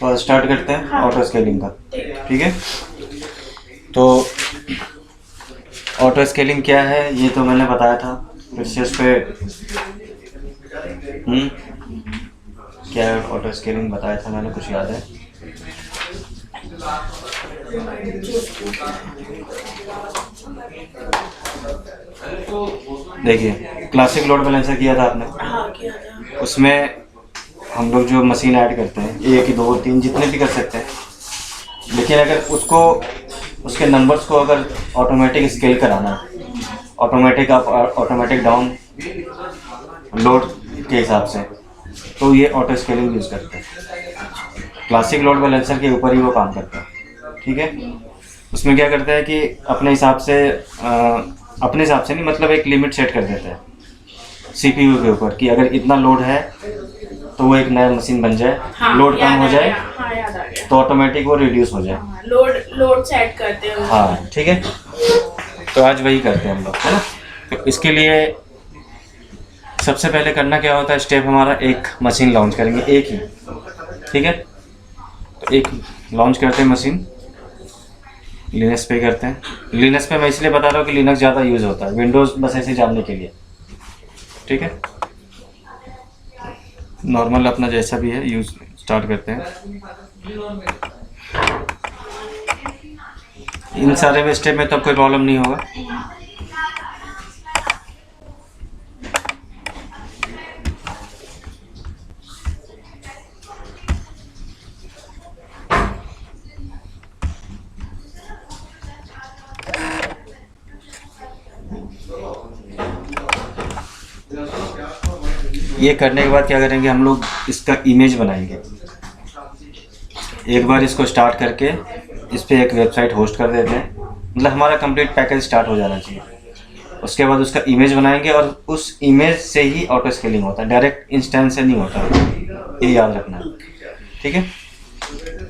तो स्टार्ट करते हैं ऑटो स्केलिंग का। ठीक है, तो ऑटो स्केलिंग क्या है ये तो मैंने बताया था, फिर से उस पे क्या है ऑटो स्केलिंग बताया था मैंने, कुछ याद है? देखिए, क्लासिक लोड बैलेंसर किया था आपने। हाँ किया था। उसमें हम लोग जो मशीन ऐड करते हैं, एक दो तीन जितने भी कर सकते हैं, लेकिन अगर उसको उसके नंबर्स को अगर ऑटोमेटिक स्केल कराना है, automatic up automatic down load के हिसाब से, तो ये ऑटो स्केलिंग यूज़ करते हैं। क्लासिक लोड बैलेंसर के ऊपर ही वो काम करता है। ठीक है, उसमें क्या करता है कि अपने हिसाब से नहीं, मतलब एक लिमिट सेट कर देता है सीपीयू के ऊपर कि अगर इतना लोड है तो वो एक नया मशीन बन जाए। हाँ, लोड कम हो जाए हाँ, याद आ गया। तो ऑटोमेटिक वो रिड्यूस हो जाए। हाँ, लोड सेट करते हैं। हाँ ठीक है, तो आज वही करते हैं हम लोग, है ना। तो इसके लिए सबसे पहले करना क्या होता है, स्टेप हमारा एक मशीन लॉन्च करेंगे, एक ही। ठीक है, तो एक लॉन्च करते हैं मशीन, लिनक्स पे करते हैं। लिनक्स पे मैं इसलिए बता रहा हूँ कि लिनक्स ज़्यादा यूज़ होता है, विंडोज़ बस ऐसे जानने के लिए। ठीक है, नॉर्मल अपना जैसा भी है यूज़ स्टार्ट करते हैं। इन सारे में स्टेप में तो कोई प्रॉब्लम नहीं होगा। ये करने के बाद क्या करेंगे हम लोग, इसका इमेज बनाएंगे। एक बार इसको स्टार्ट करके इस पर एक वेबसाइट होस्ट कर देते हैं, मतलब हमारा कंप्लीट पैकेज स्टार्ट हो जाना चाहिए। उसके बाद उसका इमेज बनाएंगे और उस इमेज से ही ऑटो स्केलिंग होता है, डायरेक्ट इंस्टेंस से नहीं होता, ये याद रखना है। ठीक है,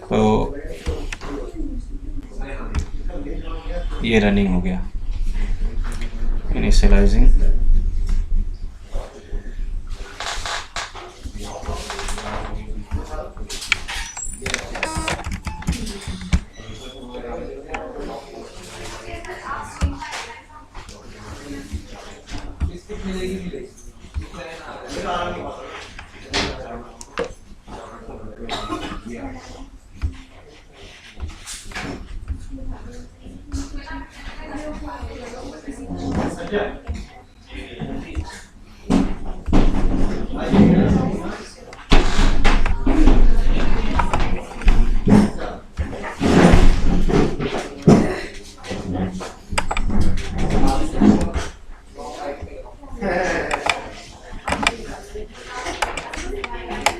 तो ये रनिंग हो गया, इनिशियलाइजिंग।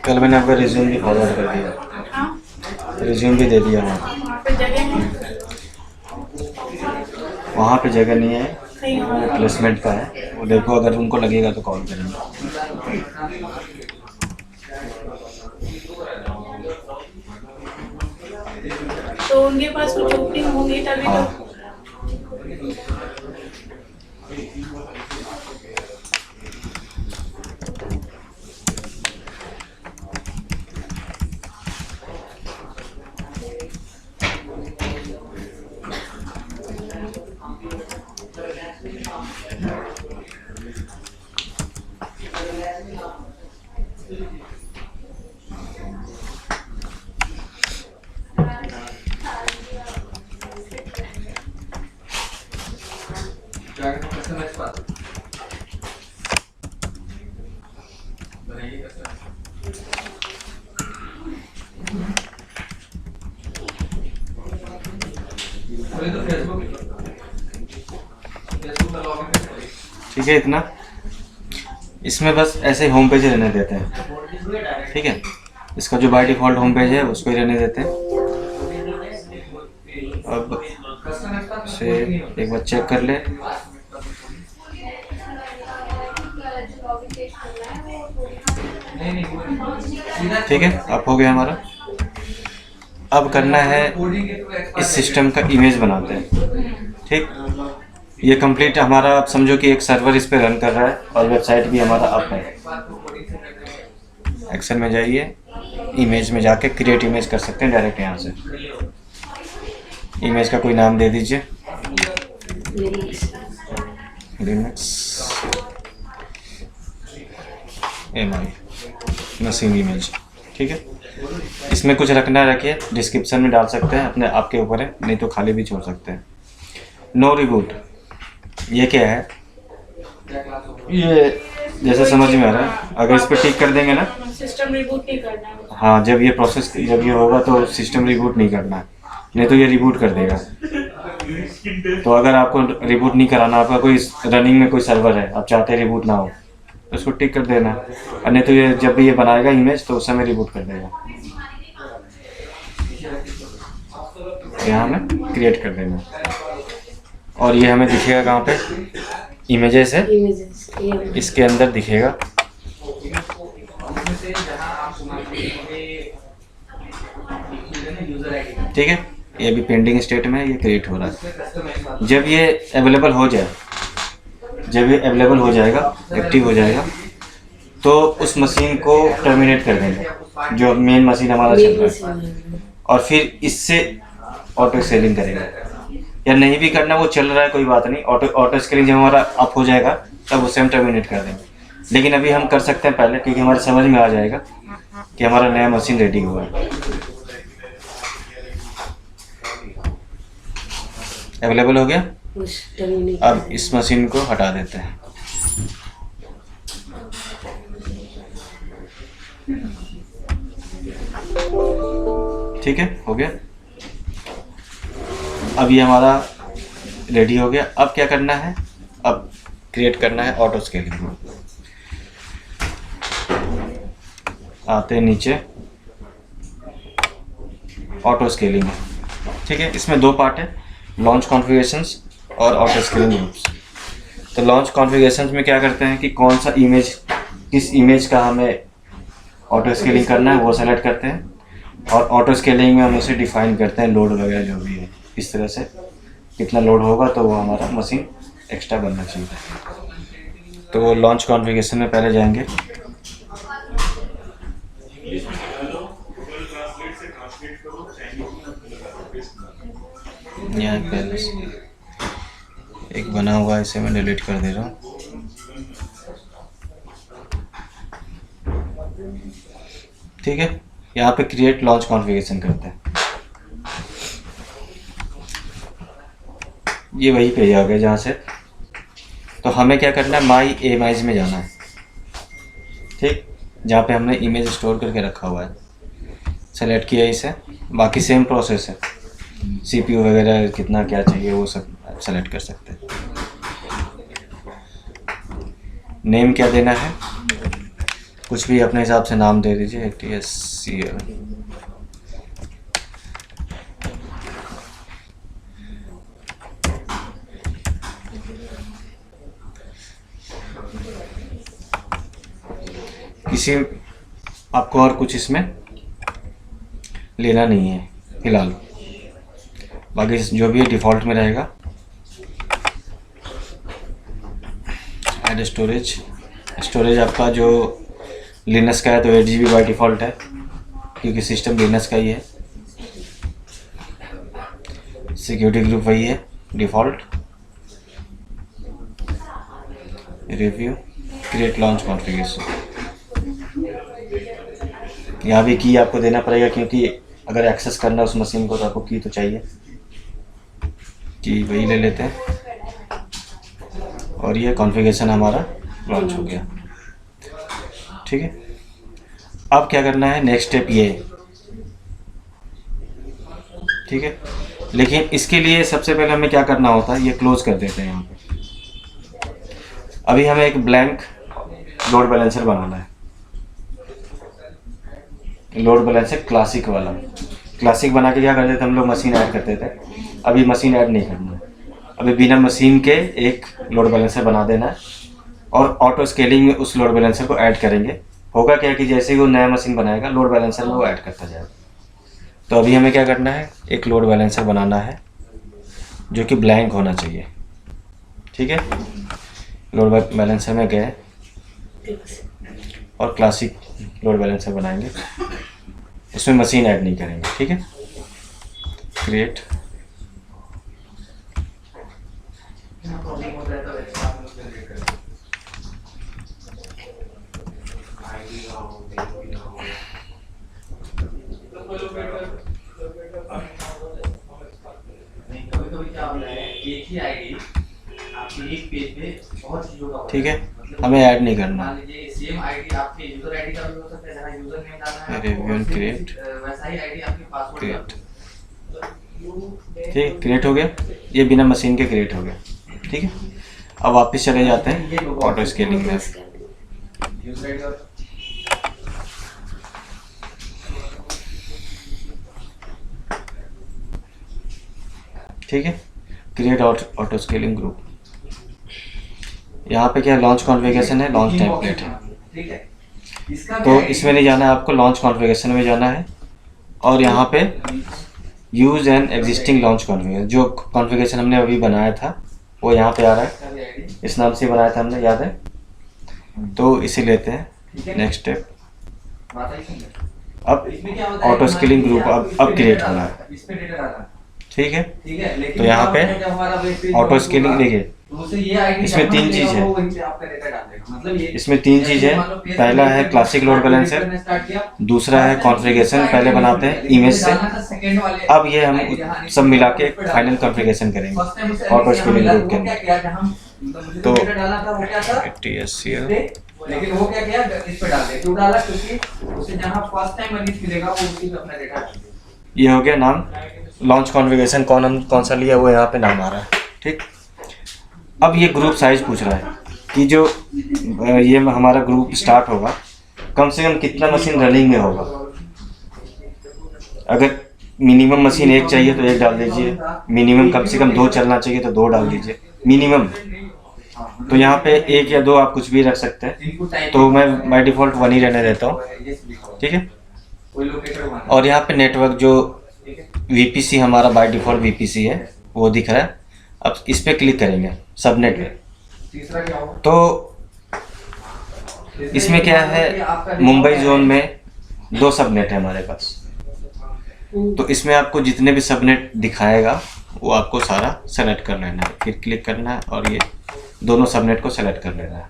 कल मैंने आपका रिज्यूम भी फॉरवर्ड कर दिया, रिज्यूम भी दे दिया वहाँ पे जगह नहीं है, प्लेसमेंट का है वो, देखो अगर उनको लगेगा तो कॉल करेंगे। तो उनके पास कुछ ओपनिंग होंगी तभी तो। ठीक है, इतना इसमें बस ऐसे होम पेज रहने देते हैं। ठीक है, इसका जो बाय डिफ़ॉल्ट होम पेज है उसको ही रहने देते हैं। अब से एक बार चेक कर ले। ठीक है, अब हो गया हमारा। अब करना है, इस सिस्टम का इमेज बनाते हैं। ठीक, ये कंप्लीट हमारा, आप समझो कि एक सर्वर इस पे रन कर रहा है और वेबसाइट भी हमारा अप है। एक्सेल में जाइए, इमेज में जाके क्रिएट इमेज कर सकते हैं डायरेक्ट यहाँ से। इमेज का कोई नाम दे दीजिए, लिनक्स MI मशीन इमेज, ठीक है। इसमें कुछ रखना रखिए, डिस्क्रिप्शन में डाल सकते हैं, अपने आपके ऊपर है, नहीं तो खाली भी छोड़ सकते हैं। नो रिबूट, ये क्या है? ये जैसे समझ में आ रहा है, अगर इस पर टिक कर देंगे ना, सिस्टम रिबूट नहीं करना है। हाँ, जब ये प्रोसेस जब ये होगा तो सिस्टम रिबूट नहीं करना है, नहीं तो ये रिबूट कर देगा। तो अगर आपको रिबूट नहीं कराना, आपका कोई रनिंग में कोई सर्वर है, आप चाहते हैं रिबूट ना हो, तो उसको टिक कर देना, और नहीं तो ये जब भी ये बनाएगा इमेज तो उस समय रिबूट कर देगा। यहाँ हमें क्रिएट कर देना, और ये हमें दिखेगा कहाँ पे? इमेजेस है, इसके अंदर दिखेगा। ठीक है, ये भी पेंडिंग स्टेट में है, ये क्रिएट हो रहा है। जब ये अवेलेबल हो जाए, जब ये अवेलेबल हो जाएगा, एक्टिव हो जाएगा, तो उस मशीन को टर्मिनेट कर देंगे, जो मेन मशीन हमारा चल रहा है, और फिर इससे ऑटो स्केलिंग करेंगे। या नहीं भी करना, वो चल रहा है कोई बात नहीं, ऑटो स्केलिंग जब हमारा अप हो जाएगा तब उसे हम टर्मिनेट कर देंगे। लेकिन अभी हम कर सकते हैं पहले, क्योंकि हमारे समझ में आ जाएगा कि हमारा नया मशीन रेडी हुआ है, अवेलेबल हो गया। अब इस मशीन को हटा देते हैं। ठीक है, हो गया। अब ये हमारा रेडी हो गया। अब क्या करना है? अब क्रिएट करना है ऑटो स्केलिंग। आते हैं नीचे, ऑटो स्केलिंग है, ठीक है। इसमें दो पार्ट है, लॉन्च कॉन्फ़िगरेशंस और ऑटो स्केलिंग ग्रुप्स। तो लॉन्च कॉन्फ़िगरेशंस में क्या करते हैं कि कौन सा इमेज, किस इमेज का हमें ऑटो स्केलिंग करना है वो सेलेक्ट करते हैं, और ऑटो स्केलिंग में हम उसे डिफाइन करते हैं, लोड वगैरह जो भी है, इस तरह से कितना लोड होगा तो वो हमारा मशीन एक्स्ट्रा बनना चाहिए। तो वो लॉन्च कॉन्फ़िगरेशन में पहले जाएंगे, यहाँ पहले से एक बना हुआ है, इसे मैं डिलीट कर दे रहा हूँ। ठीक है, यहाँ पे क्रिएट लॉन्च कॉन्फ़िगरेशन करते हैं। ये वही पेज आ गया जहाँ से, तो हमें क्या करना है, माई इमेज में जाना है, ठीक, जहाँ पे हमने इमेज स्टोर करके रखा हुआ है। सेलेक्ट किया इसे, बाकी सेम प्रोसेस है, CPU वगैरह कितना क्या चाहिए वो सब सेलेक्ट कर सकते हैं। नेम क्या देना है, कुछ भी अपने हिसाब से नाम दे दीजिए, TSCL। किसी आपको और कुछ इसमें लेना नहीं है फिलहाल, बाकी जो भी है डिफ़ॉल्ट में रहेगा। ऐड स्टोरेज, स्टोरेज आपका जो लिनक्स का है तो 8 GB बाई डिफ़ॉल्ट है, क्योंकि सिस्टम लिनक्स का ही है। सिक्योरिटी ग्रुप वही है default. Review, create launch configuration, यहाँ भी की आपको देना पड़ेगा, क्योंकि अगर एक्सेस करना उस मशीन को तो आपको की तो चाहिए। की वही ले लेते हैं, और ये कॉन्फ़िगरेशन हमारा लॉन्च हो गया। ठीक है, अब क्या करना है, नेक्स्ट स्टेप ये, ठीक है। लेकिन इसके लिए सबसे पहले हमें क्या करना होता है, ये क्लोज कर देते हैं यहाँ पे। अभी हमें एक ब्लैंक लोड बैलेंसर बनाना है। लोड बैलेंसर क्लासिक वाला, क्लासिक बना के क्या करते थे हम लोग, मशीन ऐड करते थे। अभी मशीन ऐड नहीं करना है, अभी बिना मशीन के एक लोड बैलेंसर बना देना है, और ऑटो स्केलिंग में उस लोड बैलेंसर को ऐड करेंगे। होगा क्या कि जैसे ही वो नया मशीन बनाएगा, लोड बैलेंसर में वो ऐड करता जाएगा। तो अभी हमें क्या करना है, एक लोड बैलेंसर बनाना है जो कि ब्लैंक होना चाहिए। ठीक है, लोड बैलेंसर में गए और क्लासिक लोड बैलेंसर बनाएंगे, उसमें मशीन ऐड नहीं करेंगे। ठीक है, क्रिएट, ठीक है, हमें ऐड नहीं करना। क्रिएट, क्रिएट, ठीक, क्रिएट हो गया, ये बिना मशीन के क्रिएट हो गया। ठीक है, अब वापस चले जाते हैं ऑटो स्केलिंग में। ठीक है, क्रिएट ऑटो स्केलिंग ग्रुप। यहाँ पे क्या लॉन्च कॉन्फ़िगरेशन है, लॉन्च टेम्पलेट है, तो इसमें नहीं जाना है आपको, लॉन्च कॉन्फ़िगरेशन में जाना है और यहाँ पे use an existing launch configuration, जो कॉन्फ़िगरेशन हमने अभी बनाया था वो यहाँ पे आ रहा है, इस नाम से बनाया था हमने, याद है? तो इसे लेते हैं नेक्स्ट स्टेप। अब ऑटो स्केलिंग ग्रुप अब क्रिएट होना है। ठीक है, तो यहाँ पे ऑटो स्केलिंग देखिए, इसमें तीन चीज है, इसमें तीन चीज है। पहला है क्लासिक लोड बैलेंसर, दूसरा है कॉन्फ़िगरेशन पहले बनाते हैं इमेज से, अब ये हम सब मिला के फाइनल कॉन्फ़िगरेशन करेंगे ऑटो स्केलिंग ग्रुप के अंदर। तो TSCL, लेकिन वो क्या किया, इस पे डाल दिया, क्यों डाला? क्योंकि उसे जहां फर्स्ट टाइम मनीष मिलेगा वो उसी पे अपना डेटा डाल देगा। ये हो गया नाम, लॉन्च कॉन्फ़िगरेशन कौन सा लिया वो यहाँ पे नाम आ रहा है। ठीक, अब ये ग्रुप साइज पूछ रहा है कि जो ये हमारा ग्रुप स्टार्ट होगा कम से कम कितना मशीन रनिंग में होगा। अगर मिनिमम मशीन एक चाहिए तो एक डाल दीजिए, मिनिमम कम से कम 2 चलना चाहिए तो 2 डाल दीजिए मिनिमम। तो यहाँ पे 1 या 2 आप कुछ भी रख सकते हैं, तो मैं बाय डिफ़ॉल्ट 1 ही रहने देता हूँ। ठीक है, और यहाँ पे नेटवर्क जो VPC हमारा बाय डिफ़ॉल्ट VPC है वो दिख रहा है। अब इस पे क्लिक करेंगे सबनेट पे, तो इसमें क्या है, मुंबई जोन में 2 सबनेट है हमारे पास, तो इसमें आपको जितने भी सबनेट दिखाएगा वो आपको सारा सेलेक्ट कर लेना है, फिर क्लिक करना है और ये दोनों सबनेट को सेलेक्ट कर लेना है।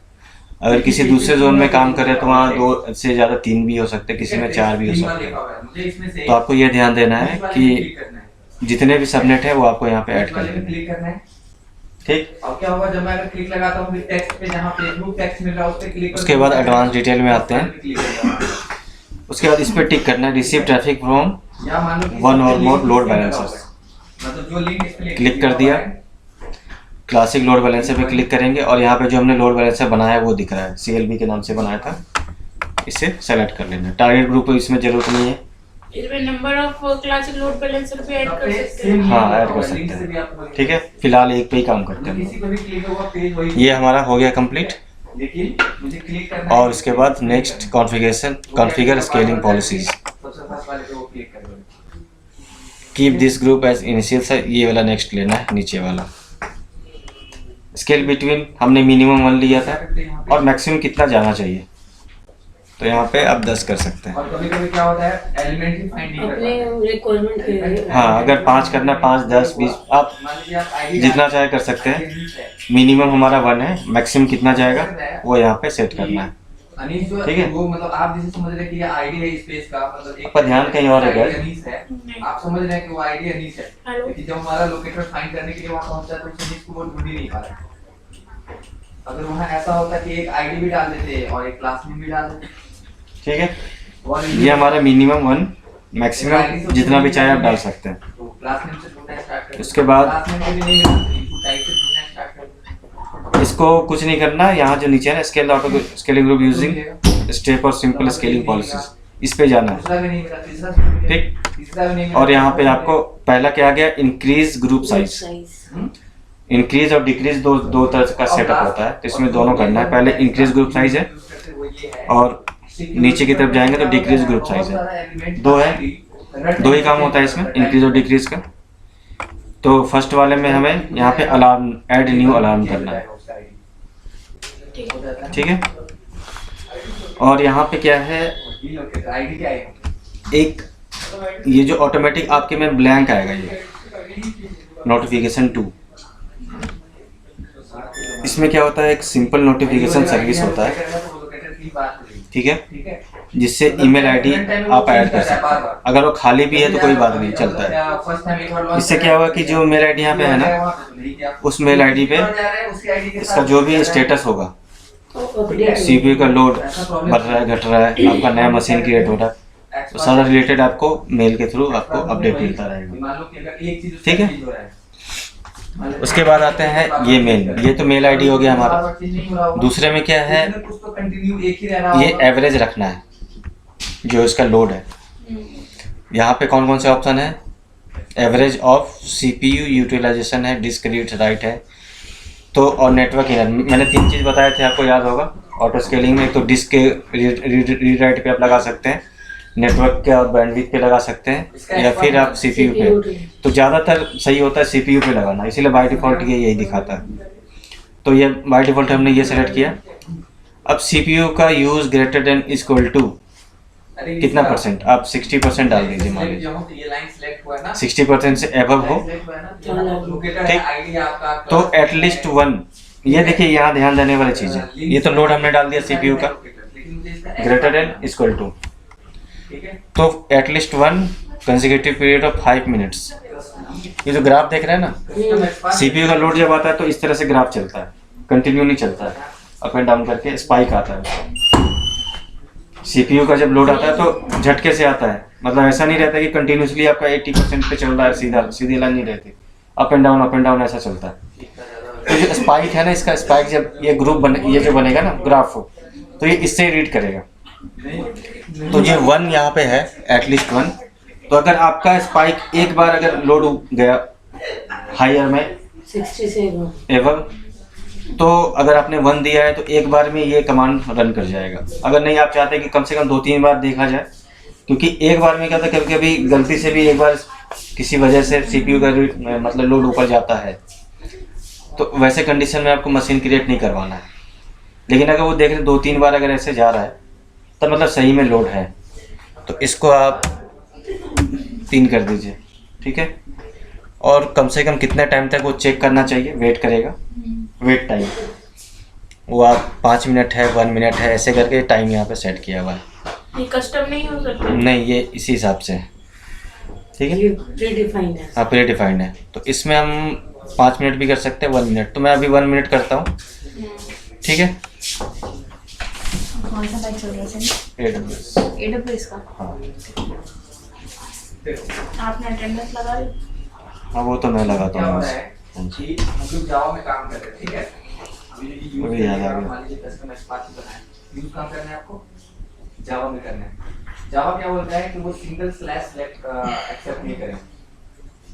अगर किसी दूसरे जोन में काम करे तो वहाँ 2 से ज़्यादा 3 भी हो सकते हैं, किसी में 4 भी हो सकते हैं। तो आपको ये ध्यान देना है कि जितने भी सबनेट है वो आपको यहाँ पे ऐड कर लेना है। ठीक, अब क्या होगा जब मैं अगर क्लिक लगाता हूँ टेक्स्ट पे, जहाँ फेसबुक टेक्स्ट मिल रहा है उस पे क्लिक, उसके बाद एडवांस डिटेल में आते हैं। उसके बाद इस पर टिक करना है, रिसीव ट्रैफिक फ्रॉम 1 और मोर लोड बैलेंसर्स, मतलब जो लिंक इस पे क्लिक कर दिया। क्लासिक लोड बैलेंसर पे क्लिक करेंगे और यहाँ पे जो हमने लोड बैलेंसर बनाया है वो दिख रहा है, CLB के नाम से बनाया था, इसे सेलेक्ट कर लेना है। टारगेट ग्रुप इसमें जरूरत नहीं है, इसमें number of classic load balancer पे ऐड कर सकते हैं। हाँ ऐड कर सकते हैं। ठीक है, फिलहाल एक पे ही काम करते हैं। ये हमारा हो गया कंप्लीट, लेकिन मुझे क्लिक करना और इसके बाद next configuration, configure scaling policies, keep this group as initial size, ये वाला नेक्स्ट लेना है, नीचे वाला। स्केल बिटवीन हमने मिनिमम 1 लिया था और मैक्सिमम कितना जाना चाहिए, तो यहाँ पे आप 10 कर सकते हैं। और कभी-कभी क्या होता है एलिमेंट्री फाइंडिंग अपने रिक्वायरमेंट के, हाँ अगर 5 करना है 5, 10, 20 आप जितना चाहे कर सकते हैं। मिनिमम हमारा 1 है, मैक्सिमम कितना जाएगा वो यहाँ पे सेट करना है। अनीस जो ठीक है, वो मतलब आप जैसे समझ रहे हैं कि ये आईडी है स्पेस का, मतलब एक आपका ध्यान कहीं और है क्या? अनीस है, आप समझ रहे हैं कि वो आईडी अनीस है, लेकिन जब हमारा लोकेटर फाइंड करने के लिए वहां पहुंचता है तो अनीस को वो ढूंढ ही नहीं पा रहा है। अगर वहां ऐसा होता कि एक आईडी भी डाल देते और एक क्लास नेम भी डाल देते। ठीक है, ये हमारा मिनिमम 1, मैक्सिमम जितना भी चाहे आप डाल सकते हैं। तो क्लास नेम से ढूंढना स्टार्ट करें, उसके बाद क्लास नेम भी नहीं मिलता, इनपुट टाइप से ढूंढना स्टार्ट करें। इसको कुछ नहीं करना, यहाँ जो नीचे है ना scale auto scaling group using step और सिंपल स्केलिंग पॉलिसीज, इस पे जाना है। दूसरा भी नहीं मिला, तीसरा भी नहीं मिला, ठीक, तीसरा भी नहीं मिला। और यहाँ पे आपको पहला क्या आ गया, इंक्रीज ग्रुप साइज। इंक्रीज और डिक्रीज दो तरह का सेटअप होता है, तो इसमें दोनों करना है। पहले इंक्रीज ग्रुप साइज है और नीचे की तरफ जाएंगे तो डिक्रीज ग्रुप साइज है। 2 है, 2 ही काम होता है इसमें, इंक्रीज और डिक्रीज का। तो फर्स्ट वाले में हमें यहाँ पे अलार्म ऐड न्यू अलार्म करना है, ठीक है। और यहाँ पे क्या है, आईडी क्या है? एक ये जो ऑटोमेटिक आपके में ब्लैंक आएगा, ये नोटिफिकेशन 2, इसमें क्या होता है, एक सिंपल नोटिफिकेशन सर्विस होता है, ठीक है, जिससे ईमेल आईडी आप ऐड कर सकते हैं। अगर वो खाली भी है तो कोई बात नहीं, चलता है। इससे क्या होगा कि जो मेल आईडी यहाँ पे है ना, उस मेल आईडी पे इसका जो भी स्टेटस होगा, सीपीयू का लोड बढ़ रहा है, घट रहा है, आपका नया मशीन क्रिएट हो रहा है, तो सारा रिलेटेड आपको मेल के थ्रू आपको अपडेट मिलता रहेगा, ठीक है। उसके बाद आते हैं ये मेल, ये तो मेल आईडी हो गया हमारा। दूसरे में क्या है, ये एवरेज रखना है जो इसका लोड है। यहाँ पे कौन कौन से ऑप्शन है, एवरेज ऑफ सीपीयू यूटिलाइजेशन है, डिस्क रीड राइट है, तो और नेटवर्क इनर। मैंने 3 चीज़ बताए थे, आपको याद होगा ऑटो स्केलिंग में। तो डिस्क के रीड राइट पे आप लगा सकते हैं, नेटवर्क के और बैंडविड्थ पे लगा सकते हैं, या फिर आप सीपीयू पे। तो ज़्यादातर सही होता है सीपीयू पे लगाना, इसीलिए बाय डिफ़ॉल्ट ये यही दिखाता है। तो ये बाय डिफ़ॉल्ट हमने ये सेलेक्ट किया। अब सीपीयू का use greater than equal to कितना %, आप 60% डाल दीजिए, मान लीजिए 60% से एबव हो, ठीक। तो एटलीस्ट 1, ये देखिए यहाँ ध्यान देने वाली चीज़ है, ये तो लोड हमने डाल दिया सीपीयू का ग्रेटर देन इक्वल टू, तो at least 1 consecutive period of 5 minutes. ये जो ग्राफ देख रहे हैं ना, सीपीयू का लोड जब आता है तो इस तरह से ग्राफ चलता है, कंटिन्यू नहीं चलता है, अप एंड डाउन करके स्पाइक आता है। सीपीयू का जब लोड आता है तो झटके से आता है, मतलब ऐसा नहीं रहता कि कंटिन्यूसली आपका 80% पे चल रहा है, सीधी लाइन नहीं रहती, अप एंड डाउन ऐसा चलता है। तो जो स्पाइक है ना, इसका स्पाइक जब ये ग्रुप बने, ये जो बनेगा ना ग्राफ, तो ये इससे रीड करेगा। तो ये 1 यहाँ पे है, एटलीस्ट 1। तो अगर आपका स्पाइक एक बार अगर लोड गया हायर में 60 से एवं, तो अगर आपने 1 दिया है तो एक बार में ये कमांड रन कर जाएगा। अगर नहीं आप चाहते कि कम से कम 2-3 बार देखा जाए, क्योंकि एक बार में क्या होता है, कभी कभी गलती से भी एक बार किसी वजह से सीपीयू का मतलब लोड ऊपर जाता है, तो वैसे कंडीशन में आपको मशीन क्रिएट नहीं करवाना है। लेकिन अगर वो देख रहे 2-3 बार अगर ऐसे जा रहा है तब मतलब सही में लोड है, तो इसको आप 3 कर दीजिए, ठीक है। और कम से कम कितने टाइम तक वो चेक करना चाहिए, वेट करेगा, वेट टाइम वो आप 5 मिनट है, 1 मिनट है, ऐसे करके टाइम यहाँ पे सेट किया हुआ है। ये कस्टम नहीं हो सकता? नहीं, ये इसी हिसाब से है, ठीक है, प्री डिफाइंड है। हाँ प्री डिफाइंड है। तो इसमें हम 5 मिनट भी कर सकते हैं, 1 मिनट। तो मैं अभी 1 मिनट करता हूँ, ठीक है। कौन सा बैच चल रहा है? AWS का। हाँ आपने अटेंडेंस लगा ली? हाँ, वो तो मैं लगाता क्या हो हूँ। रहा है कि हम लोग जावा में काम कर रहे हैं, ठीक है। अभी वो भी याद आ गया। मान लीजिए कस्टमर स्पार्क बनाए, यूज काम करना है आपको, जावा में करना है। जावा क्या बोलता है कि वो सिंगल स्लैश एक्सेप्ट नहीं करें,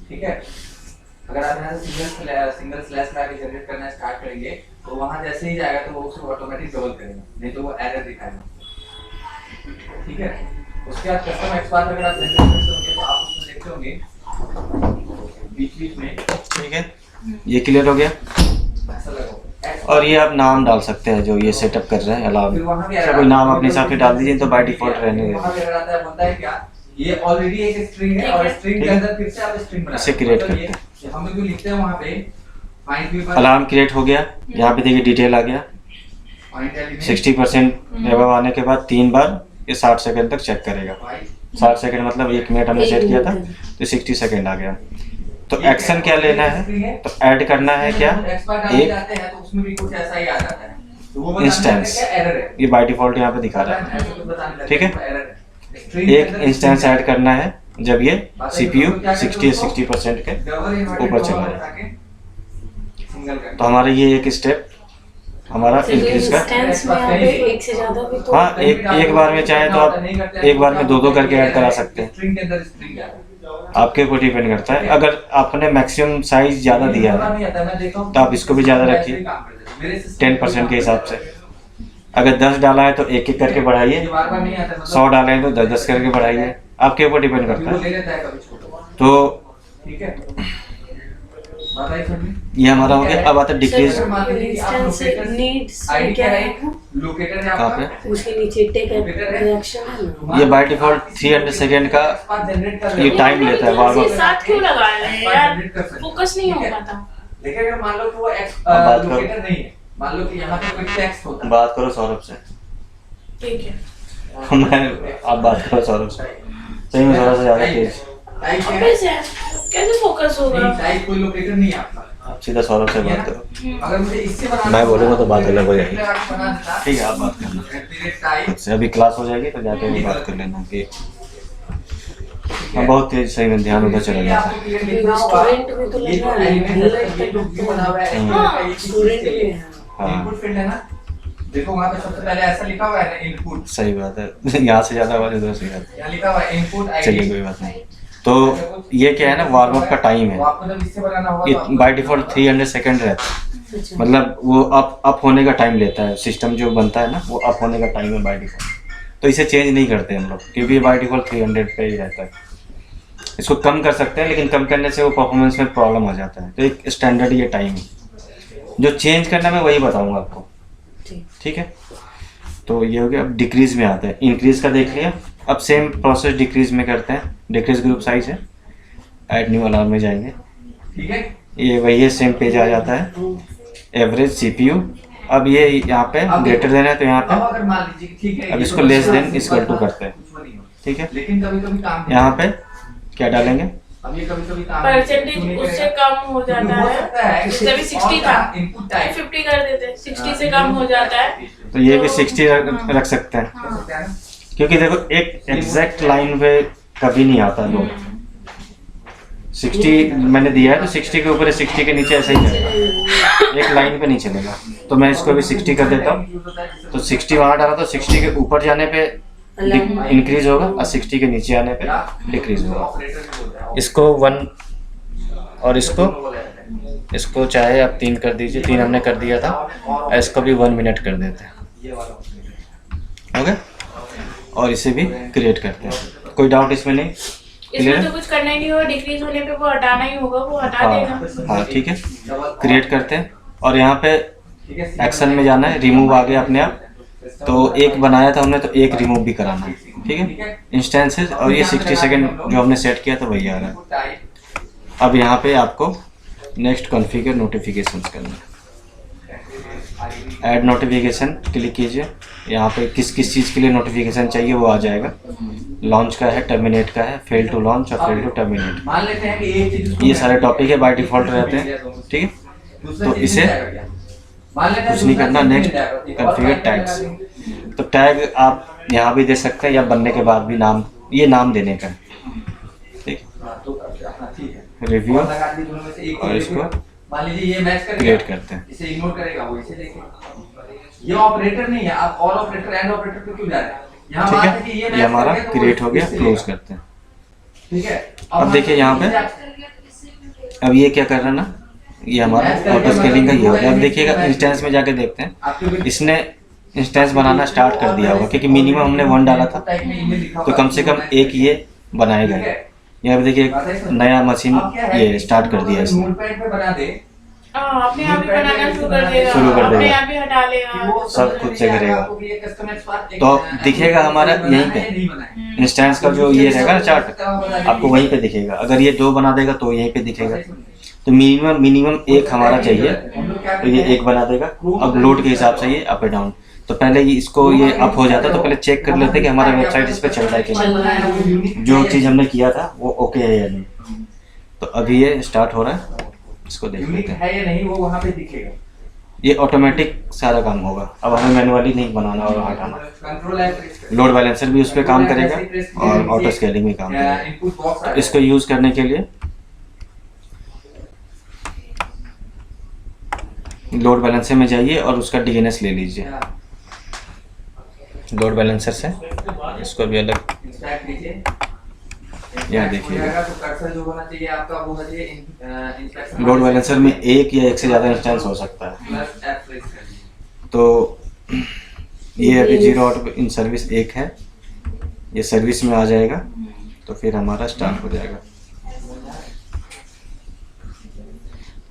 ठीक है। अगर आप यहाँ से सिंगल स्लैश लगा के जनरेट करना स्टार्ट करेंगे, तो वहाँ जैसे ही जाएगा तो वो उसको ऑटोमेटिक डबल करेगा, नहीं तो वो एरर दिखाएगा, ठीक है। उसके बाद कस्टम एक्सपार्ट अगर आप जनरेट करते होंगे तो आप उसमें देखते होंगे बीच में, ठीक है, ये क्लियर हो गया। ऐसा लगा। और ये आप नाम डाल सकते हैं जो ये सेटअप कर रहे हैं अलार्म, कोई नाम अपने हिसाब से डाल दीजिए, तो बाय डिफॉल्ट रहने वहाँ पे रहता है, बोलता है क्या, ये ऑलरेडी एक स्ट्रिंग है और स्ट्रिंग के अंदर फिर से आप स्ट्रिंग बना इसे create करते हैं। हम लोग जो लिखते हैं वहाँ पे फाइंड व्यू पर अलार्म क्रिएट हो गया। यहाँ पे देखिए डिटेल आ गया, 60% एबव आने के बाद 3 बार ये 60 सेकंड तक चेक करेगा। 60 सेकंड मतलब 1 मिनट हमने सेट किया था, तो 60 सेकंड आ गया। तो एक्शन क्या लेना है, तो ऐड करना है क्या, एक इंस्टेंस, ये बाय डिफॉल्ट यहाँ पे दिखा रहा है, ठीक है। एक इंस्टेंस ऐड करना है जब ये सीपीयू 60% के ऊपर चला जाए। तो हमारा ये एक स्टेप हमारा इंक्रीज का। इंस्टेंस में आप एक से ज्यादा भी तो हाँ, एक बार में चाहे तो आप एक बार में 2-2 करके ऐड करा सकते हैं, आपके ऊपर डिपेंड करता है। अगर आपने मैक्सिमम साइज ज़्यादा दिया है तो आप इसको भी ज़्यादा रखिए 10% के हिसाब से। अगर 10 डाला है तो 1-1 करके बढ़ाइए, 100 डाले हैं तो 10-10 करके बढ़ाइए, आपके ऊपर डिपेंड करता है। तो बताइए सर जी। ये हमारा हो गया। अब आता है डिक्रीज। सर, मान लीजिए कि आप इंस्टेंस लोकेटर नीड्स आईडी क्या क्या है? है, लोकेटर है कहाँ आपका, पे? उसके नीचे टेक रिएक्शन है ना। ये बाय डिफॉल्ट 300 सेकेंड का जनरेट कर ये टाइम लेता है वार्म अप। साथ क्यों लगा रहे हैं यार, फोकस नहीं हो ठीक है। पाता। लेकिन अगर मान लो कि वो बात करो। लोकेटर नहीं है, मान लो कि यहाँ पे कोई टेक्स्ट होता है, बात करो सौरभ से। ठीक है। मैं आप बात करो सौरभ से। सही में सौरभ से ज़्यादा तेज। टाइप क्या है? कैसे फोकस होगा? नहीं, टाइप कोई लोकेटर नहीं है आपका। आप सीधा सौरभ से बात करो। अगर मुझे इससे बनाना मैं बोलूँगा तो बात अलग हो जाएगी। बना देता, ठीक है, आप बात करना। टाइप खुद से अभी क्लास हो जाएगी तो जाके भी बात कर लेना कि मैं बहुत तेज। सही में ध्यान उधर चला जाता है। स्टूडेंट में तो लग रहा है हाँ, स्टूडेंट में है। हाँ इनपुट फील्ड है ना, देखो वहाँ पे सबसे पहले ऐसा लिखा हुआ है ना, इनपुट। सही बात है। यहाँ से ज़्यादा आवाज़ उधर से आती यहाँ लिखा हुआ है इनपुट है। आईडी। चलिए कोई बात नहीं। तो ये क्या है ना, वार्म अप का टाइम है। वो आपको जब इससे बनाना होगा तो ये आपको- बाय डिफॉल्ट 300 सेकेंड रहता है। अच्छा। मतलब वो अप होने का टाइम लेता है। सिस्टम जो बनता है ना वो अप होने का टाइम है बाय डिफॉल्ट। तो इसे चेंज नहीं करते हम लोग, क्योंकि ये बाय डिफॉल्ट 300 पे ही रहता है। इसको कम कर सकते हैं, लेकिन कम करने से वो परफॉर्मेंस में प्रॉब्लम आ जाता है। तो एक स्टैंडर्ड ये टाइम है। जो चेंज करना मैं वही बताऊंगा आपको। ठीक। ठीक है, तो ये हो गया। अब डिक्रीज में आता है। इंक्रीज का देख लिया। अब सेम प्रोसेस डिक्रीज में करते हैं। डिक्रीज ग्रुप साइज है, ऐड न्यू अलार्म में जाएंगे। ठीक है। ये वही है, सेम पेज आ जाता है। Average CPU. अब ये यहाँ पे अब ग्रेटर देन है तो यहाँ अब पे अगर मान लीजिए कि ठीक है, अब ये इसको तो लेस बस देन आपको इक्वल टू पता करते हैं। कुछ नहीं होता। ठीक है, लेकिन कभी कभी काम यहाँ पे क्या डालेंगे? अब ये कभी कभी काम परसेंटेज उससे कम हो जाता हो सकता है। है उससे भी 60 था, इनपुट टाइप 50 कर देते, 60 से कम हो जाता है। तो ये भी तो- 60 रख सकते हैं, हो सकता है ना। क्योंकि देखो एक एग्जैक्ट लाइन पे कभी नहीं आता लोग। 60 मैंने दिया है तो 60 के ऊपर 60 के नीचे ऐसा ही चलेगा, एक लाइन पे नहीं चलेगा। तो मैं इसको भी 60 कर देता हूँ। तो 60 वहाँ डाला तो 60 के ऊपर जाने पे इंक्रीज होगा और 60 के नीचे आने पे डिक्रीज होगा। इसको 1 और इसको चाहे आप 3 कर दीजिए। 3 हमने कर दिया था, और इसको भी 1 मिनट कर देते हैं। ओके, और इसे भी क्रिएट करते हैं। कोई डाउट इसमें नहीं? इसमें तो कुछ करना ही नहीं होगा, डिक्रीज होने पे वो हटाना ही होगा, वो हटा देगा। हाँ ठीक है, क्रिएट करते हैं। और यहाँ पे एक्शन में जाना है, रिमूव आ गया अपने आप। तो एक बनाया था हमने, तो एक रिमूव भी कराना है। ठीक है, इंस्टेंसेस। और ये 60 सेकेंड जो हमने सेट किया था वही आ रहा है। अब यहाँ पे आपको नेक्स्ट कॉन्फ़िगर नोटिफिकेशंस करना है। ऐड नोटिफिकेशन क्लिक कीजिए। यहाँ पे किस किस चीज़ के लिए नोटिफिकेशन चाहिए वो आ जाएगा। लॉन्च का है, टर्मिनेट का है, फेल टू लॉन्च और फेल टू टर्मिनेट। मान लेते हैं कि एक चीज ये सारे टॉपिक है बाय डिफॉल्ट रहते हैं। ठीक है, तो इसे कुछ नहीं करना। Next configure tags. तो टैग आप यहाँ भी दे सकते हैं या बनने के बाद भी नाम, ये नाम देने का है। ठीक, रिव्यू और इसको मान लीजिए ये मैच करेगा, क्रिएट करते हैं। इसे इग्नोर करेगा, वो इसे देखेगा। ये ऑपरेटर नहीं है, आप ऑल ऑपरेटर एंड ऑपरेटर पे क्यों जा रहे हैं? यहाँ ठीक बात है, कि ये मैच हमारा करेगा तो वो क्रिएट हो गया। इससे क्लोज लेगा। करते हैं। ठीक है, अब देखिए यहाँ पे अब ये क्या कर रहा है ना, ये हमारा ऑटो स्केलिंग का ये हो गया। अब देखिएगा इंस्टेंस में जाके देखते हैं, इसने इंस्टेंस बनाना स्टार्ट कर दिया होगा, क्योंकि मिनिमम हमने 1 डाला था, तो कम से कम एक ये बनाएगा। यहाँ पे देखिए नया मशीन ये स्टार्ट कर दिया इसने। नोटपैड पे बना दे, अपने आप ही बनाना शुरू कर देगा, शुरू कर देगा। अपने आप ही हटा लेगा, सब खुद से करेगा। तो तो दिखेगा हमारा यहीं पे इंस्टेंस का जो ये रहेगा ना चार्ट, आपको वहीं पे दिखेगा। अगर ये 2 बना देगा तो यहीं पे दिखेगा। तो मिनिमम एक हमारा चाहिए, तो ये 1 बना देगा। अब लोड के हिसाब से ये अप एंड डाउन। तो पहले ये इसको ये अप हो जाता है, तो पहले चेक कर लेते हैं कि हमारा वेबसाइट इस पे चल रहा है कि नहीं, जो चीज़ हमने किया था वो ओके है या नहीं। तो अभी ये स्टार्ट हो रहा है, इसको देख यूनिक लेते हैं। है या नहीं वो वहाँ पे दिखेगा। ये ऑटोमेटिक सारा काम होगा, अब हमें मैनुअली नहीं बनाना और हटाना। कंट्रोल है, लोड बैलेंसर भी उस पर काम करेगा और ऑटो स्केलिंग भी काम करेगा। इनपुट बॉक्स तो इसको यूज़ करने के लिए लोड बैलेंसर में जाइए और उसका डीएनएस ले लीजिए लोड बैलेंसर से। इसको भी अलग इंस्टैक कीजिए। यहाँ देखिएगा, तो कर्सर जो होना चाहिए आपका वो है इंस्पेक्शन। लोड बैलेंसर में एक या एक से ज़्यादा इंस्टेंस हो सकता है। प्लस एफ प्रेस कर दीजिए। तो ये अभी 0 आउट इन सर्विस 1 है, ये सर्विस में आ जाएगा तो फिर हमारा स्टार्ट हो जाएगा।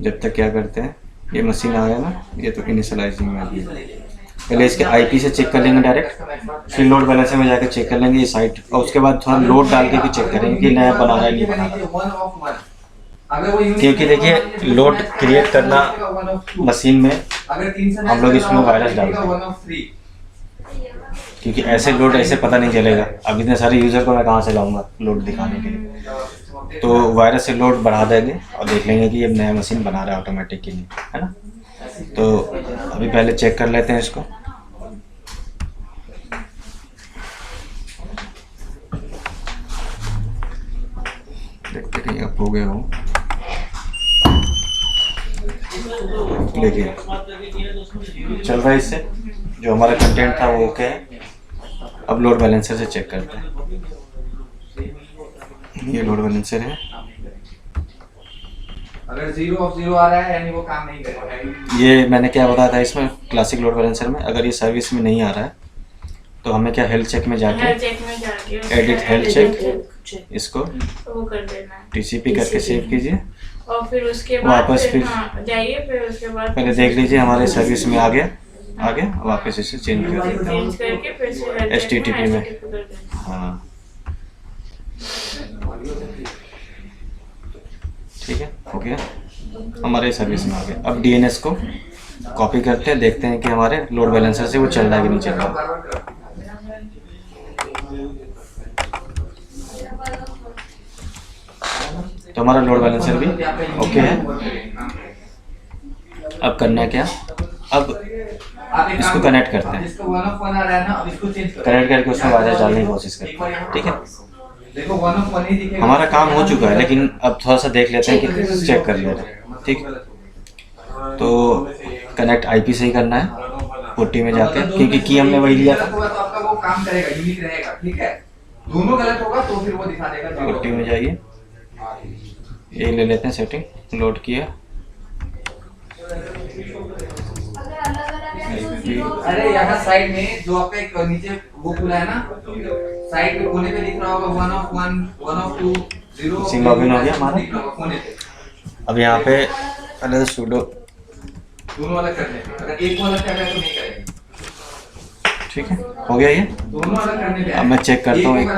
जब तक क्या करते हैं, ये मशीन आ गया ना, ये तो इनिशियलाइजिंग में अभी पहले इसके आईपी से चेक कर लेंगे डायरेक्ट, फिर लोड बैलेंसर में जाकर चेक कर लेंगे ये साइट, और उसके बाद थोड़ा लोड डाल के भी चेक करेंगे कि नया बना रहा है नहीं बना रहा। क्योंकि देखिए लोड क्रिएट करना मशीन में हम लोग इसमें वायरस डालते हैं, क्योंकि ऐसे लोड ऐसे पता नहीं चलेगा। अब इतने सारे यूज़र को मैं कहाँ से लाऊंगा लोड दिखाने के लिए, तो वायरस से लोड बढ़ा देंगे और देख लेंगे कि ये नया मशीन बना रहा है ऑटोमेटिक के लिए, है ना। तो अभी पहले चेक कर लेते हैं इसको। देखते रहिए अब हो गया हो। देखिए चल रहा है, इससे जो हमारा कंटेंट था वो ओके है। अब लोड बैलेंसर से चेक करते हैं। ये लोड बैलेंसर है, अगर 0 ऑफ 0 आ रहा है यानी वो काम नहीं करेगा। ये मैंने क्या बताया था इसमें क्लासिक लोड बैलेंसर में, अगर ये सर्विस में नहीं आ रहा है तो हमें क्या हेल्थ चेक में जाके एडिट हेल्थ चेक इसको वो कर देना है, टीसीपी करके सेव कीजिए और फिर उसके बाद वापस फिर जाइए, फिर उसके बाद पहले देख लीजिए हमारे सर्विस में आ गया, वापस इसे चेंज कर देते हैं चेंज करके फिर से HTTP में। HTTP कर देना। हाँ ठीक है, हो गया, हमारे सर्विस में आ गया। अब डीएनएस को कॉपी करते हैं, देखते हैं कि हमारे लोड बैलेंसर से वो चल रहा है कि नहीं चल रहा। तो हमारा लोड बैलेंसर भी ओके है। अब करना क्या, अब इसको कनेक्ट करते हैं, कनेक्ट करके उसमें वायरस डालने की कोशिश करते हैं। ठीक है, हमारा काम हो चुका है, लेकिन अब थोड़ा सा देख लेते हैं कि चेक कर लेते हैं। ठीक, तो कनेक्ट आईपी से ही करना है, पुट्टी में जाके, क्योंकि की हमने वही लिया था। आपका वो काम करेगा, यूनिक रहेगा। ठीक है, दोनों गलत होगा तो फिर वो दिखा देगा। पुट्टी में जाइए, ये ले लेते हैं सेटिंग, लोड किया। अरे यहाँ साइड में जो आपका एक नीचे वो खुला है ना, साइड पे कोने पे लिख रहा होगा 1 of 1, 1 of 2, 0 सिम लॉगिन हो गया हमारा। कोने पे अब यहाँ पे पहले तो सुडो, दोनों अलग करने पे, अगर एक को अलग करना है तो नहीं करेगा। ठीक है, हो गया ये। दोनों अलग करने पे अब मैं चेक करता हूँ, एक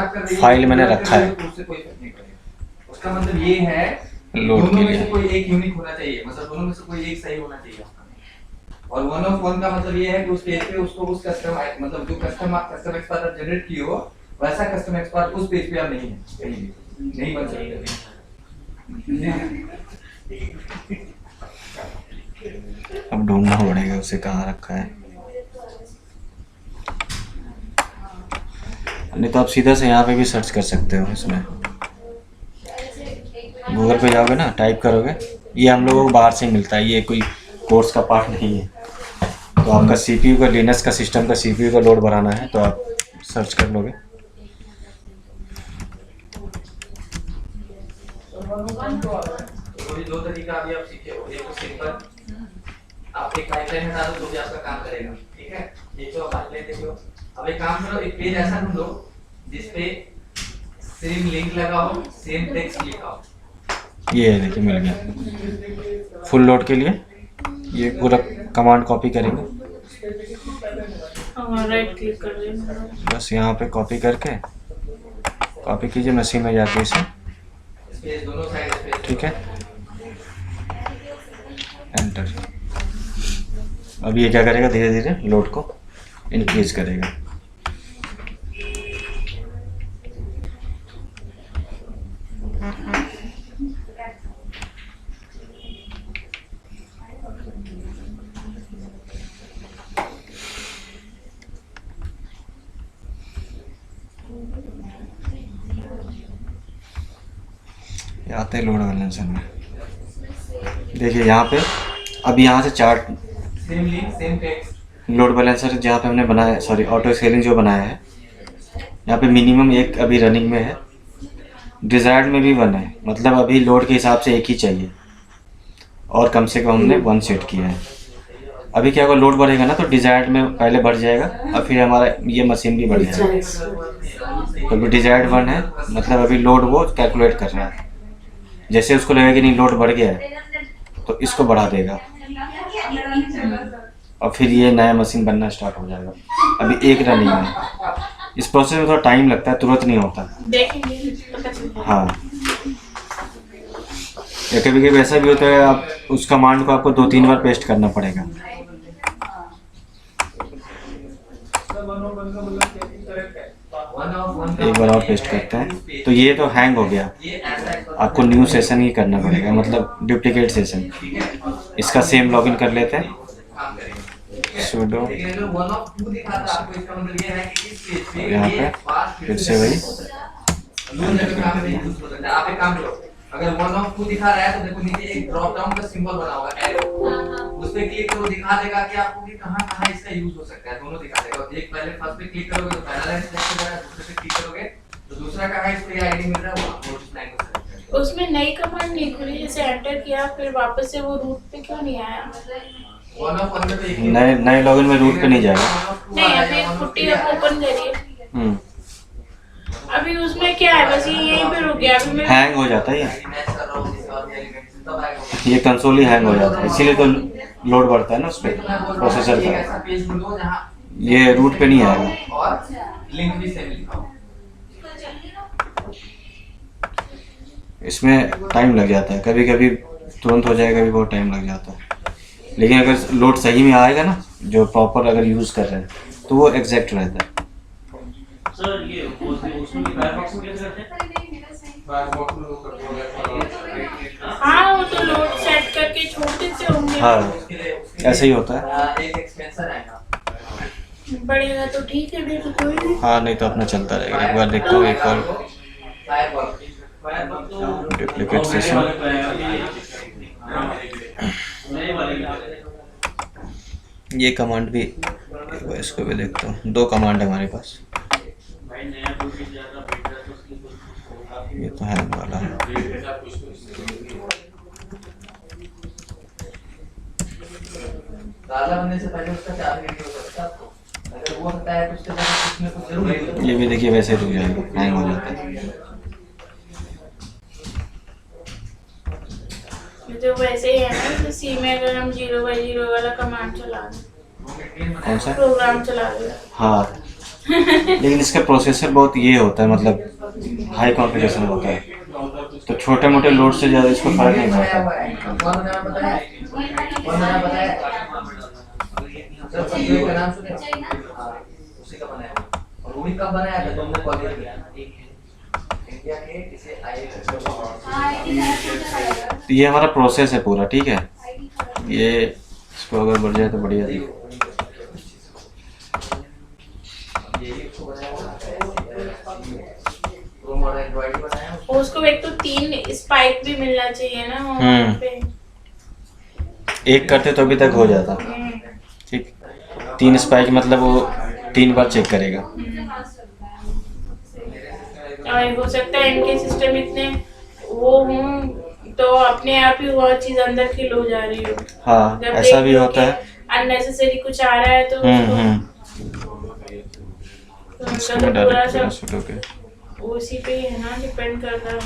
फाइल मैंने रखा है उससे कोई फर्क नहीं पड़ेगा। उसका मतलब ये है लोड के दोनों में लिए। से कोई एक यूनिक होना चाहिए, मतलब दोनों में से कोई एक सही होना चाहिए। और 1 of 1 का मतलब ये है कि उस पेज पे उसको उस कस्टम मतलब जो कस्टम एक्सपार्ट आप जनरेट किए हो वैसा कस्टम एक्सपार्ट उस पेज पे आप नहीं है, कहीं भी नहीं बन सकते। अब ढूंढना पड़ेगा उसे कहाँ रखा है, नहीं तो आप सीधा से यहाँ पे भी सर्च कर सकते हो। इसमें गूगल पे जाओगे ना, टाइप करोगे, ये हम लोगों को बाहर से मिलता है, ये कोई कोर्स का पार्ट नहीं है। तो आपका सीपीयू का, लिनक्स का सिस्टम का सीपीयू का लोड बढ़ाना है तो आप सर्च कर लोगे। दो तरीका अभी आप सीखे हो, एक सिंपल आप एक पाइपलाइन हटा दो तो भी आपका काम करेगा। ठीक है, एक तो पाइपलाइन देखो। अब एक काम करो, एक पेज ऐसा ढूंढो जिसपे सेम लिंक लगाओ, सेम टेक्स्ट लिखाओ। ये है, देखिए मिल गया। फुल लोड के लिए ये पूरा कमांड कॉपी करेंगे, राइट क्लिक कर देना, बस यहाँ पे कॉपी करके कॉपी कीजिए मशीन में जाके इसे। दोनों साइड। ठीक है, एंटर। अब ये क्या करेगा, धीरे धीरे लोड को इंक्रीज करेगा। आते हैं लोड बैलेंसर में, देखिए यहाँ पे अब यहाँ से chart same link same text. Load balancer जहाँ पे हमने बनाया, सॉरी ऑटो स्केलिंग जो बनाया है, यहाँ पे मिनिमम एक अभी रनिंग में है, डिज़ायर्ड में भी 1 है, मतलब अभी लोड के हिसाब से एक ही चाहिए, और कम से कम हमने 1 सेट किया है। अभी क्या होगा, लोड बढ़ेगा ना तो डिज़ायर्ड में पहले बढ़ जाएगा और फिर हमारा ये मशीन भी बढ़ जाएगा। तो अभी डिज़ायर्ड 1 है, मतलब अभी लोड वो कैलकुलेट कर रहा है। जैसे उसको लगेगा कि नहीं लोड बढ़ गया है तो इसको बढ़ा देगा और फिर ये नया मशीन बनना स्टार्ट हो जाएगा। अभी एक रनिंग है। इस प्रोसेस में थोड़ा टाइम लगता है, तुरंत नहीं होता। देखेंगे पता चलेगा। हाँ, या कभी कभी ऐसा भी होता है आप उस कमांड को आपको 2-3 बार पेस्ट करना पड़ेगा। एक बार और पेस्ट करते हैं। तो ये तो हैंग हो गया, आपको न्यू सेशन ही करना पड़ेगा, मतलब डुप्लीकेट सेशन। इसका सेम लॉगिन कर लेते हैं, sudo यहाँ पे फिर से वही। अगर 1 of 2 दिखा रहा है तो देखो नीचे एक ड्रॉप डाउन का सिंबल बना हुआ है, एरो, उस पे क्लिक करो, दिखा देगा कि आपको कि कहां-कहां इसका यूज हो सकता है, दोनों दिखा देगा। एक पहले फर्स्ट पे क्लिक करोगे तो पहला लाइन सिलेक्ट हो जाएगा, दूसरे पे क्लिक करोगे तो दूसरा कहां इस पे आईडी मिल रहा है वो उस लाइन को सेलेक्ट करेगा। उसमें नई कमांड नहीं खुली, जैसे एंटर किया फिर वापस से वो रूट पे क्यों नहीं आया? 1 of 1 पे नए लॉगिन में रूट पे नहीं जाएगा। नहीं, अभी पुट्टी ओपन करिए। अभी उसमें क्या है, बस ये यहीं पे रुक गया। अभी मैं हैंग हो जाता है ये कंसोल ही हैंग हो जाता है, इसीलिए तो लोड बढ़ता है ना उस पर प्रोसेसर का। ये रूट पे नहीं आएगा। और लिंक भी सेम लिखा हो। इसमें टाइम लग जाता है, कभी कभी तुरंत हो जाएगा, कभी बहुत टाइम लग जाता है। लेकिन अगर लोड सही में आएगा ना, जो प्रॉपर अगर यूज़ कर रहे हैं, तो वो एग्जैक्ट रहता है। सर ये उसमें फायरफॉक्स में कैसे करते हैं? हाँ, वो तो लोड सेट करके छोड़ देते होंगे। हाँ, ऐसे ही होता है। एक एक्सपेंसर आएगा, बढ़ेगा तो ठीक है, नहीं तो कोई नहीं। हाँ, नहीं तो अपना चलता रहेगा। एक बार देखता हूँ, एक और फायरवॉल डुप्लीकेट सेशन। ये कमांड भी, इसको भी देखता हूँ। 2 कमांड है हमारे पास। ये तो है वाला है। ताला बनने से पहले उसका चार्ज रेडी हो सकता है आपको। अगर वो होता है तो उसके बाद कुछ ना कुछ जरूर है। ये भी देखिए वैसे रुक जाएगा, हैंग हो जाता है। तो वैसे ही है ना, तो सी में अगर हम 0x0 वाला कमांड चला दें, कौन सा? प्रोग्राम चला दें। हाँ, लेकिन इसका प्रोसेसर बहुत ये होता है, मतलब हाई कॉन्फ़िगरेशन होता है, तो छोटे मोटे लोड से ज़्यादा इसको फर्क नहीं पड़ता। कौन बनाया पता है? कौन बनाया पता है? सर सॉफ्टवेयर का नाम सुने? हाँ, उसी का बनाया है। और वो भी कब बनाया था? तुमने कॉलेज में इंडिया के इसे तो ये हमारा प्रोसेस है पूरा, ठीक है। ये इसको अगर बढ़ जाए तो बढ़िया थी। उसको एक तो 3 स्पाइक भी मिलना चाहिए ना वहाँ पे। एक करते तो अभी तक हो जाता, ठीक। 3 स्पाइक मतलब वो 3 बार चेक करेगा। और हो सकता है इनके सिस्टम इतने वो हों तो अपने आप ही वो चीज अंदर फिल हो जा रही हो। हाँ, ऐसा भी होता है। अननेसेसरी कुछ आ रहा है तो उसको तो पूरा सब उसी पे ही है ना, डिपेंड करता है।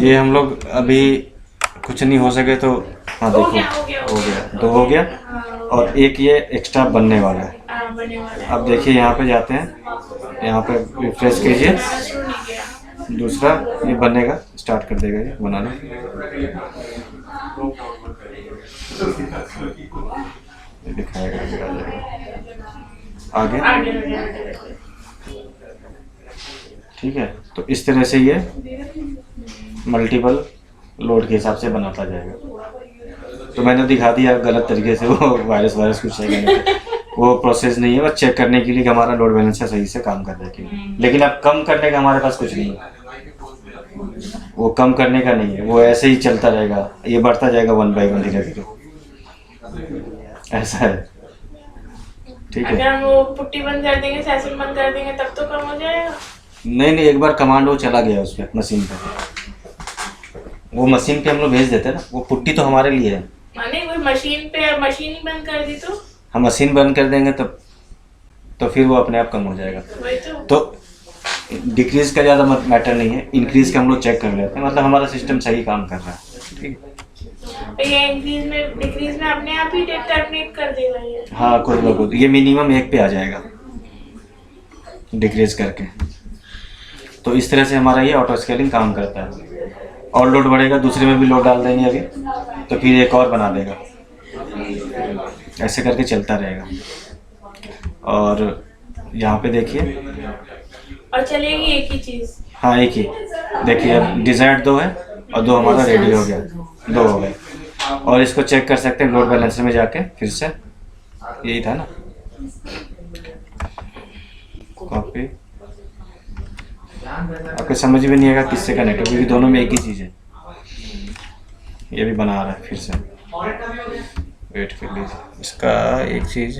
ये हम लोग अभी कुछ नहीं हो सके तो हाँ देखो हो गया 2 हो गया और एक ये एक्स्ट्रा बनने वाला है। बनने वाला है। अब देखिए यहाँ पे जाते हैं, यहाँ पे रिफ्रेश कीजिए, दूसरा ये बनेगा, स्टार्ट कर देगा ये बनाना। ये दिखाएगा, आगे आ जाएगा, आगे ठीक है। तो इस तरह से ये मल्टीपल लोड के हिसाब से बनाता जाएगा। तो मैंने दिखा दिया गलत तरीके से, वो वायरस कुछ है वो प्रोसेस नहीं है, बस चेक करने के लिए कि हमारा लोड बैलेंसर सही से काम कर रहा है कि नहीं। लेकिन अब कम करने का हमारे पास कुछ नहीं है, वो कम करने का नहीं है, वो ऐसे ही चलता रहेगा, ये बढ़ता जाएगा 1 by 1 धीरे धीरे, ऐसा है, ठीक है। अगर हम वो पुट्टी बंद कर देंगे, सेशन बंद कर देंगे तब तो कम हो जाएगा। नहीं, एक बार कमांड वो चला गया उस पर मशीन पे, वो मशीन पे हम लोग भेज देते हैं ना, वो पुट्टी तो हमारे लिए है। माने वो मशीन ही बंद कर दी तो हम मशीन बंद कर देंगे तो फिर वो अपने आप कम हो जाएगा। वही तो डिक्रीज का ज़्यादा मैटर नहीं है, इंक्रीज का हम लोग चेक कर लेते हैं, मतलब हमारा सिस्टम सही काम कर रहा है। ये इंक्रीज में डिक्रीज में अपने आप ही टर्मिनेट कर देगा ये। हाँ खुद ब खुद, ये मिनिमम 1 पे आ जाएगा डिक्रीज करके। तो इस तरह से हमारा ये ऑटो स्केलिंग काम करता है। और लोड बढ़ेगा, दूसरे में भी लोड डाल देंगे अभी, तो फिर एक और बना देगा, ऐसे करके चलता रहेगा। और यहाँ पे देखिए, और चलेगी एक ही चीज। हाँ एक ही, देखिए अब डिजायर्ड 2 है और 2 हमारा रेडी हो गया, 2 हो गए। और इसको चेक कर सकते हैं लोड बैलेंसर में जाके, फिर से यही था ना, कॉपी। आपको समझ भी नहीं आएगा किससे कनेक्ट है, क्योंकि दोनों में एक ही चीज़ है। ये भी बना रहा है फिर से, वेट कर लीजिए। इसका एक चीज़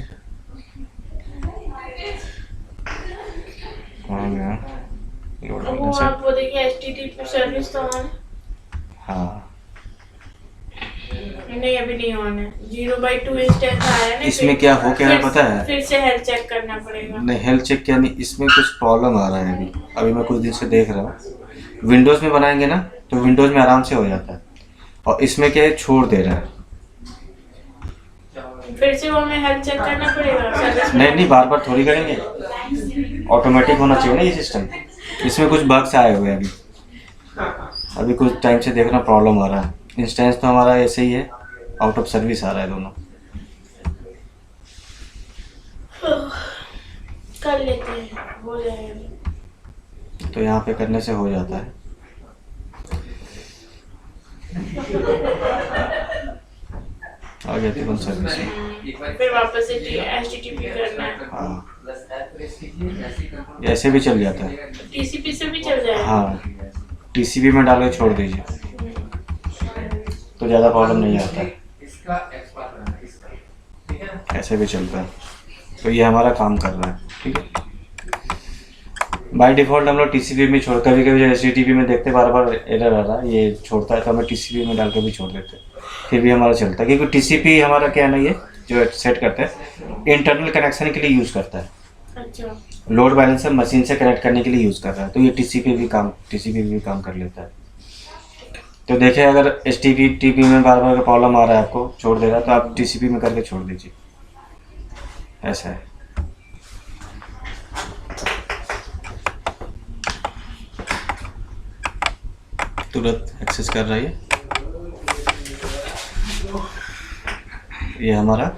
लोड वो बैलेंसर, आप वो देखिए HTTP सर्विस तो ऑन हाँ नहीं, अभी नहीं ऑन है। 0/2 इंस्टेंस आया ना, इसमें क्या हो क्या है पता है? फिर से हेल्थ चेक करना पड़ेगा। नहीं हेल्थ चेक क्या नहीं, इसमें कुछ प्रॉब्लम आ रहा है अभी मैं कुछ दिन से देख रहा हूँ। विंडोज़ में बनाएंगे ना तो विंडोज़ में आराम से हो जाता है, और इसमें क्या है छोड़ दे रहा है। फिर से वो हमें हेल्थ चेक करना पड़ेगा सर्विस में। नहीं बार बार थोड़ी करेंगे, ऑटोमेटिक होना चाहिए ना ये सिस्टम। इसमें कुछ बग्स आए हुए हैं अभी कुछ टाइम से देख रहा हूँ प्रॉब्लम आ रहा है। इंस्टेंस तो हमारा ऐसे ही है, आउट ऑफ सर्विस आ रहा है दोनों। कर लेते हैं, हो जाएगा। तो यहाँ पे करने से हो जाता है। आ गया थी सर्विस में, फिर वापस से HTTP करना है। हाँ ऐसे भी चल जाता है। TCP से भी चल जाएगा। हाँ TCP में डाल के छोड़ दीजिए तो ज़्यादा प्रॉब्लम नहीं आता है, ऐसे भी चलता है। तो ये हमारा काम कर रहा है, ठीक है। बाय डिफ़ॉल्ट हम लोग TCP में छोड़, कभी कभी HTTP में देखते बार बार एरर आ रहा है, ये छोड़ता है तो हमें TCP में डाल के भी छोड़ देते हैं, फिर भी हमारा चलता है। क्योंकि TCP हमारा क्या है ना, ये जो सेट करते हैं इंटरनल कनेक्शन के लिए यूज़ करता है। अच्छा, लोड बैलेंसर मशीन से कनेक्ट करने के लिए यूज़ कर रहा है, तो ये TCP भी काम कर लेता है। तो देखें अगर HTTP में बार बार प्रॉब्लम आ रहा है, आपको छोड़ दे रहा है, तो आप TCP में करके छोड़ दीजिए, ऐसा है। तुरंत एक्सेस कर रहा है ये हमारा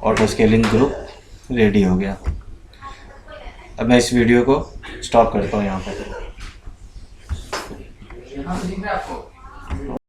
ऑटो स्केलिंग ग्रुप रेडी हो गया। अब मैं इस वीडियो को स्टॉप करता हूँ यहाँ पर।